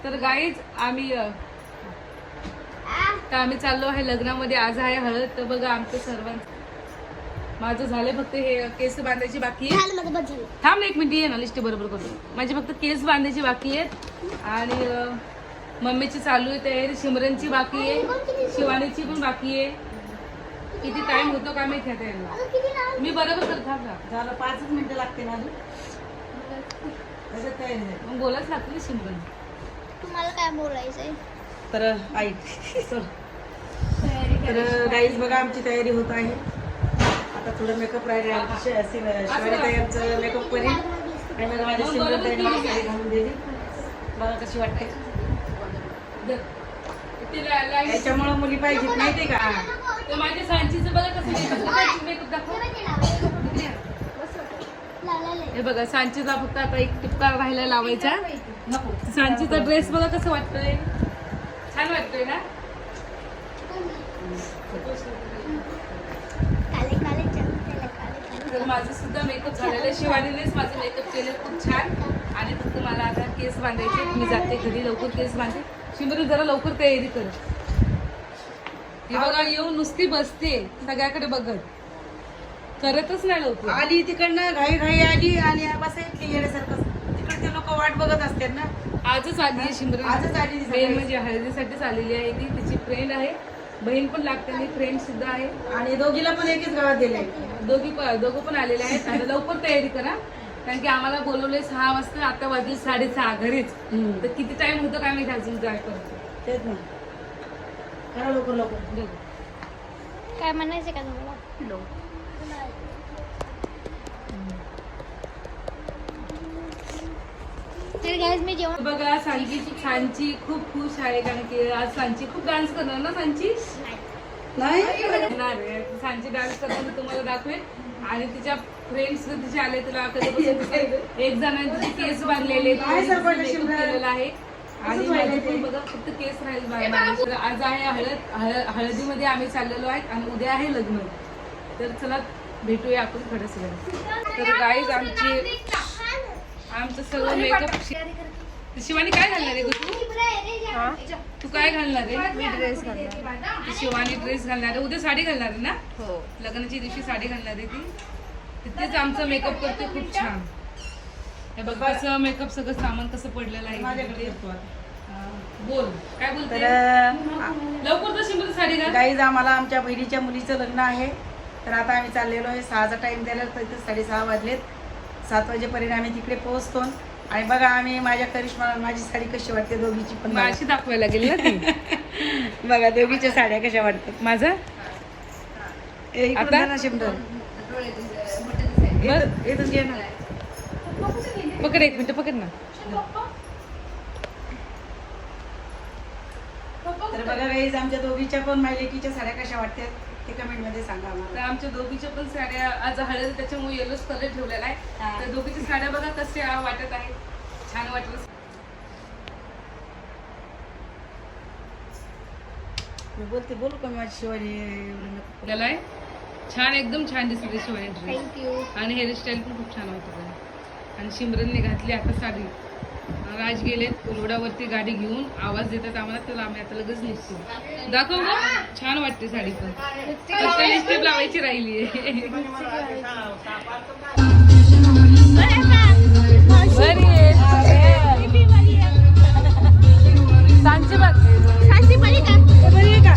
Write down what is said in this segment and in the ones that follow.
तर गाईज आम्ही चाललो आहे लग्नामध्ये. आज आहे हळद. तर बघा आमचं सर्वांचं माझं झालंय फक्त हे केस बांधायची बाकी आहे. थांब ना एक मिनिट, ये ना लिस्ट बरोबर करतो. माझी फक्त केस बांधायची बाकी आहेत आणि मम्मीची चालू आहे तयारी. सिमरनची बाकी आहे, शिवानीची पण बाकी आहे. किती टाइम होतो का माहिती आहे यांना. मी बरोबर करत झालं 5 मिनिटं लागते ना मग बोलाच लागते सिमरन. तुम्हाला काय बोलायचंय? तर ऐक तर गाईज बघा आमची तयारी होत आहे. आता थोडं मेकअप राहिलं. शिवानी ताईंचं मेकअप करेल आणि मग माझ्या सिमरन ताईंना साडी घालून दिली. बघा कशी वाटते. याच्यामुळं मुली पाहिजेत माहितीये का. तर माझ्या सांचीचं बघा कसं मेकअप दाखव. हे बघा सांचीचा फक्त आता एक टिपका राहिला लावायचा. सांचीचा ड्रेस बघा कसं वाटतंय. छान वाटतोय ना. तर माझं सुद्धा मेकअप झालेलं आहे. शिवानीनेच माझं मेकअप केलं खूप छान. आणि फक्त मला आता केस बांधायचे. मी जाते घरी लवकर केस बांधते. शिमरी जरा लवकर तयारी कर. ही बघा येऊन नुसती बसते सगळ्याकडे बघत, करतच नाही लवकर. आली तिकडनं घाई घाई आली आणि बसायची येण्यासारखं. तिकडचे लोक वाट बघत असतात ना. आजच आली आहे शिमरन. आजच आली. मेन म्हणजे हळदीसाठीच आलेली आहे ती. तिची फ्रेंड आहे, बहीण पण लागते आणि फ्रेंड सुद्धा आहे. आणि दोघीला पण एकच गावात दिले. दोघं पण आलेले आहेत. आता लवकर तयारी करा कारण की आम्हाला बोलवले 6 वाजता. आता वाजले 6:30 घरीच. तर किती टाइम होतो काय माहिती अजून काय करतो. तेच ना. करा लवकर लवकर. काय म्हणायचं का तुम्हाला? तर गाईज मी जेवण बघा सांची खूप खुश आहे कारण की आज सांची खूप डान्स करणार ना. सांची नाही सांची डान्स करणार मी तुम्हाला दाखवेन. आणि तिच्या फ्रेंड्स तिचे आले. तुला एक जणांनी तिचे केस बांधलेले केलेलं आहे. आणि माझे पण बघा फक्त केस राहील. तर आज आहे हळदीमध्ये आम्ही चाललेलो आहे आणि उद्या आहे लग्न. तर चला भेटूया आपण खरंच. तर गाईज आमचं सगळं मेकअप. शिवानी काय घालणार आहे तू काय घालणार आहे? मी ड्रेस घालणार. शिवानी ड्रेस घालणार आहे. उद्या साडी घालणार आहे ना. हो, लग्नाच्या दिवशी साडी घालणार आहे ती. तिथेच आमचं मेकअप करते खूप छान. हे बघ कसं मेकअप सगळं सामान कसं पडलेलं आहे. बोल काय बोलते. लवकर तर शिमर साडी घाल. गाईज आम्हाला आमच्या बहिणीच्या मुलीचं लग्न आहे. तर आता आम्ही चाललेलो आहे. 6चा टाइम द्यायला तर इथे 6:30 वाजलेत. 7 वाजेपर्यंत आम्ही तिकडे पोहोचतो. आणि बघा आम्ही माझ्या करिश्मा माझी साडी कशी वाटते दोघीची पण अशी दाखवायला गेली ना ती. बघा दोघीच्या साड्या कशा वाटतात. माझं आता शिमरन इथून घे ना. पकड एक मिनिट पकड ना. तर बघा गाईज आमच्या दोघीच्या पण मायलेकीच्या साड्या कशा वाटतात ते कमेंट मध्ये सांगा तर आम्हाला. आमच्या दोघीच्या पण साड्या आज हळद त्याच्यामुळे येलोच कलर ठेवलेला आहे. तर दोघीच्या साड्या बघा कशा वाटत आहे. छान वाटत. बोलू का माझी शिवानी त्याला छान एकदम छान दिसते शिवानी ड्रेस. थँक्यू. आणि हेअरस्टाईल पण खूप छान वाटत. आणि सिमरनने घातली आता साडी. राज गेलेत रोडावरती गाडी घेऊन. आवाज देतात आम्हाला. तर आम्ही आता लगेच निघतो. दाखव का छान वाटते साडी पण. फक्त लिपस्टिक लावायची राहिली आहे. सांची बघ सांची बरी का? बरी का.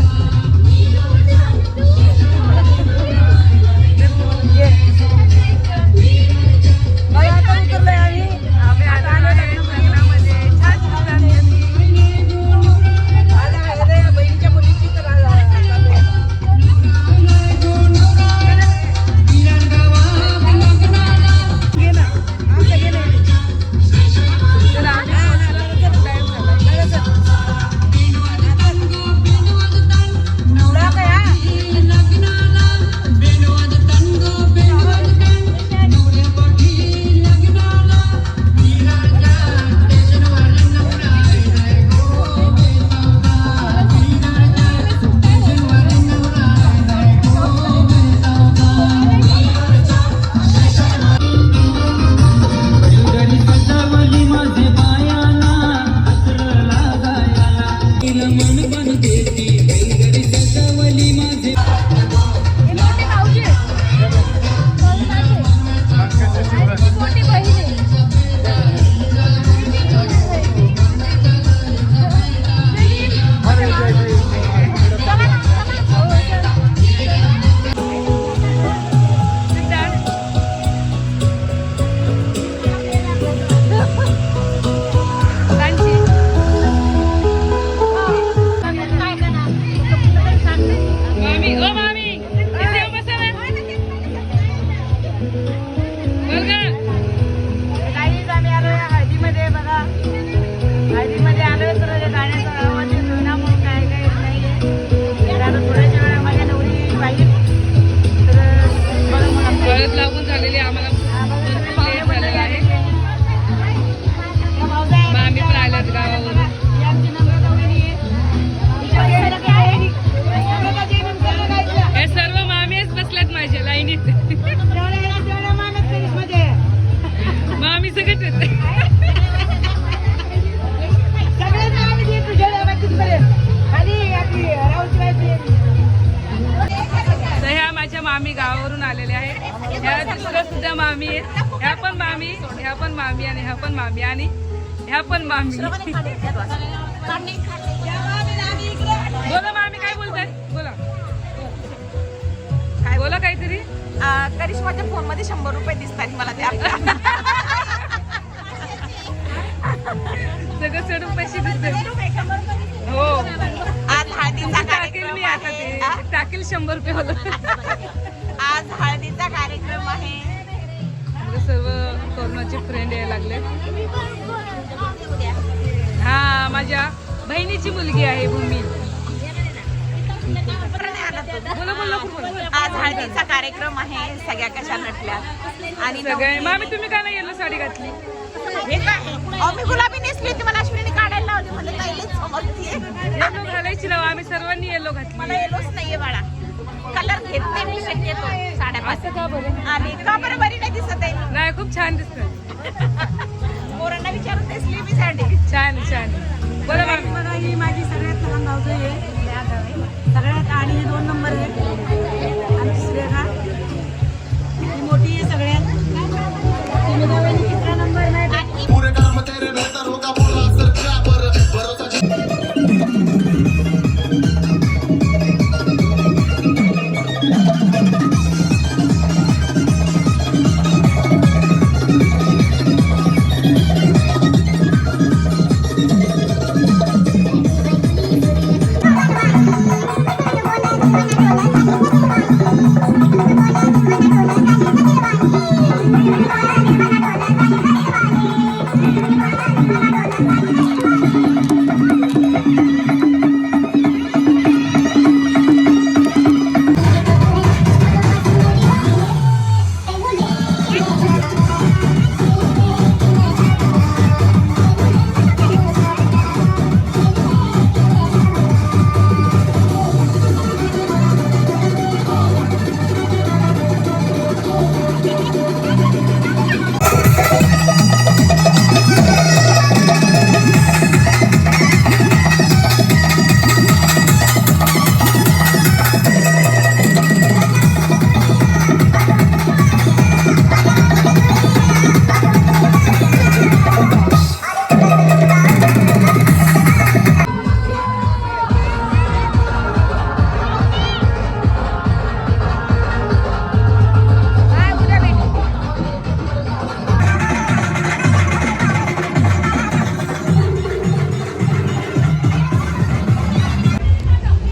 मामी आणि ह्या पण मामी आणि ह्या पण मामी. बोला मामी काय बोलताय बोला बोला काहीतरी. करिश्माच्या फोन मध्ये 100 रुपये दिसतात मला ते आपल्या. सगळं चढून पैसे दिसतात. हो आज हळदीचा टाकेल मी आता ते टाकेल 100 रुपये होलं. आज हळदीचा कार्यक्रम आहे. सर्व कोरोनाचे फ्रेंड यायला लागले. हा माझ्या बहिणीची मुलगी आहे भूमी. बोला बोला बोला. आज हळदीचा कार्यक्रम आहे. सगळ्या कशा नटल्या आणि सगळे मामी तुम्ही का नाही येलो साडी घातली. हे काय मी गुलाबी नेसली होती. मला अश्विनीने काढायला लावली. मला ताईलेच समजतीये. येलो घालायची ना आम्ही सर्वांनी येलो घातली. मला येलोच नाहीये बाळा. कलर घेत नाही मी शक्यतो साड्यापासून. असं का बरं. आणि का बरं बरी नाही दिसत आहे. नाही खूप छान दिसत. पोरांना विचारून नेसली मी साडी. छान छान. बोला मामी. बघा ही माझी सगळ्यात लहान भाऊज आहे. सगळ्यात आणि हे 2 नंबर आहे. आणि श्रेया ही मोठी आहे सगळ्यात. ती मेधावानी 3 नंबर नाही. पूरे काम तेरे बेहतर होगा बोला सर क्या भरोसा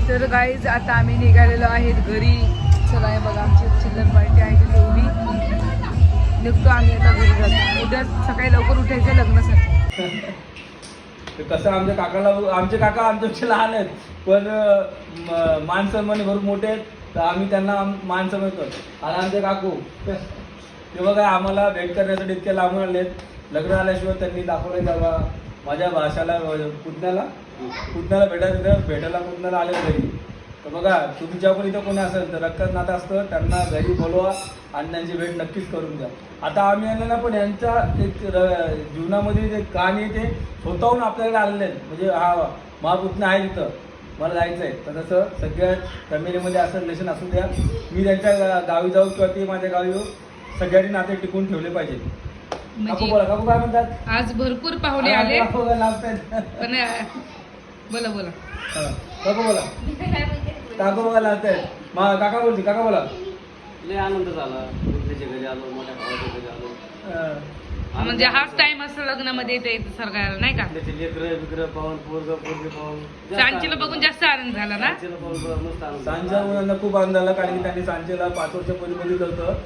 तर गाईज आता आम्ही निघालेलो आहेत घरी. चला हे बघा आमची चिल्लर पार्टी आहे ती एवढी. निघतो आम्ही आता घरी जातो. उद्या सकाळी लवकर उठायचं लग्नासाठी. कसं आमचे काका आमच्यापेक्षा लहान आहेत पण मान सन्मानी भरपूर मोठे आहेत. तर आम्ही त्यांना मान समजतो. आणि आमचे काकू ते बघा आम्हाला भेट करण्यासाठी इतके लांबून आलेत. लग्न आल्याशिवाय त्यांनी दाखवलं जावा माझ्या भाषाला पुतण्याला भेटायला पुतण्याला आले घरी. तर बघा तुमच्या पण इथं कोणी असेल तर रक्कत नातं असतं त्यांना घरी बोलवा आणि त्यांची भेट नक्कीच करून द्या. आता आम्ही यांना पण यांच्या एक जीवनामध्ये जे कहाणी ते स्वतःहून आपल्याकडे आलेले आहेत. म्हणजे हा महापुतण्या आहे तिथं मला जायचं आहे. तर तसं सगळ्या फॅमिलीमध्ये असं रिलेशन असू द्या. मी त्यांच्या गावी जाऊ किंवा ते माझ्या गावी येऊ सगळ्यांनी नाते टिकून ठेवले पाहिजे. काकू बोला काकू काय म्हणतात. आज भरपूर पाहुणे आले काकू लागतात पण बोला बोला काकू बोला काकू बघा लागतात. काका बोलते काका बोला. लय आनंद झाला. मित्राच्या घरी आलो मोठ्या भावाच्या घरी आलो. म्हणजे हाच टाइम असतो लग्नामध्ये ते सरकार नाही का. त्याचे लेकरं बिकरं पाहून पोरगं पोरगी पाहून सांचीला बघून जास्त आनंद झाला ना. सांचीला पाहून मस्त आनंद. सांच्या मुलांना खूप आनंद झाला कारण की त्यांनी सांजेला 5 वर्षापूर्वी बघितलं होतं.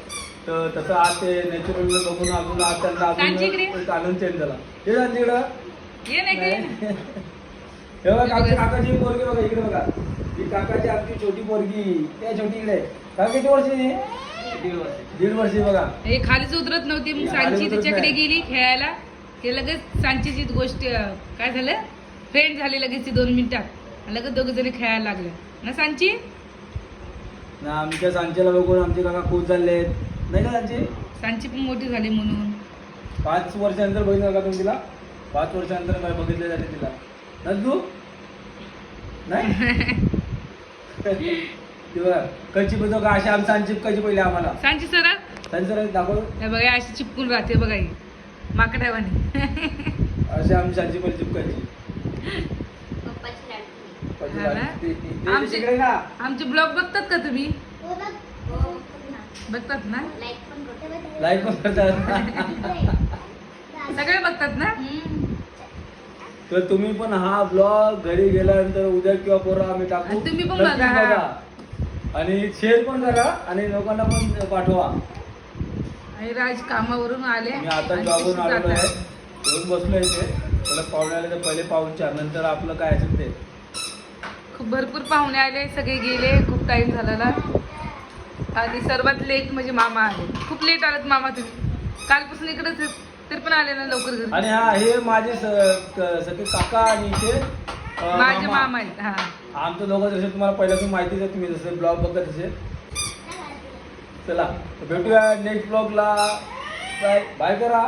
तर तसं आज ते नॅचरल बघून अजून आज त्यांना सांची अजून एक आनंद चेंज झाला. हे सांजीकडं ये नाही की. हे बघा आमच्या काकाची पोरगी बघा इकडे बघा. ही काकाची आमची छोटी पोरगी त्या छोटीकडे काका किती वर्षी. 1.5 वर्षी बघा. हे खालीच उतरत नव्हती मग सांची तिच्याकडे गेली खेळायला की लगेच सांचीची गोष्ट काय झालं फ्रेंड झाली लगेच ती 2 मिनिटात लगेच दोघ जणी खेळायला लागले ना सांची. ना आमच्या सांचेला बघून आमचे काका खुश झाले आहेत नाही का. सांची पण मोठी झाली म्हणून. 5 वर्षानंतर बघितलं का तुम्ही तिला. 5 वर्षानंतर काय बघितले जाते तिला ना तू नाही. कच्ची बघतो का अशी आमचा चिपकायची पहिले आम्हाला. सांची सर सांची सर दाखव. बघा अशी चिपकून राहते बघा ही. माकड्यावानी. अशी आमची आजी पण चिपकायची. पप्पाची लाडकी. पप्पाची हा ना? लाडकी. ते आमचे- तिकडे ना. आमचे ब्लॉग बघतात का तुम्ही? हो, बघतात ना? लाईक पण करते. लाईक पण करतात. सगळे बघतात ना? तर तुम्ही पण हा ब्लॉग घरी गेल्यानंतर उद्या किंवा परवा आम्ही टाकू. आणि तुम्ही पण नक्कीच बघा. आणि शेअर पण करा आणि लोकांना पण पाठवा. आणि राज कामावरून आले मी आता आणि जॉबवरून तशीच आलेलो जातात. आहे. येऊन बसलो इथे. परत पाहुणे आले तर पहिले पाहुणचार, नंतर आपलं काय असेल ते. खूप भरपूर पाहुणे आले, सगळे गेले, खूप टाइम झालेला. आणि सर्वात लेट म्हणजे मामा आले. खूप लेट आलेत मामा तुम्ही. कालपासून इकडेच आहेत. तरी पण आले ना लवकर घरी. आणि हा हे माझे सगळे काका आणि इथे माझे मामा आहेत. हा आमचं दोघं जसे तुम्हाला पहिल्यापासून माहितीच आहे, तुम्ही जसे ब्लॉग बघता तसे. चला भेटूया नेक्स्ट ब्लॉगला. बाय बाय करा.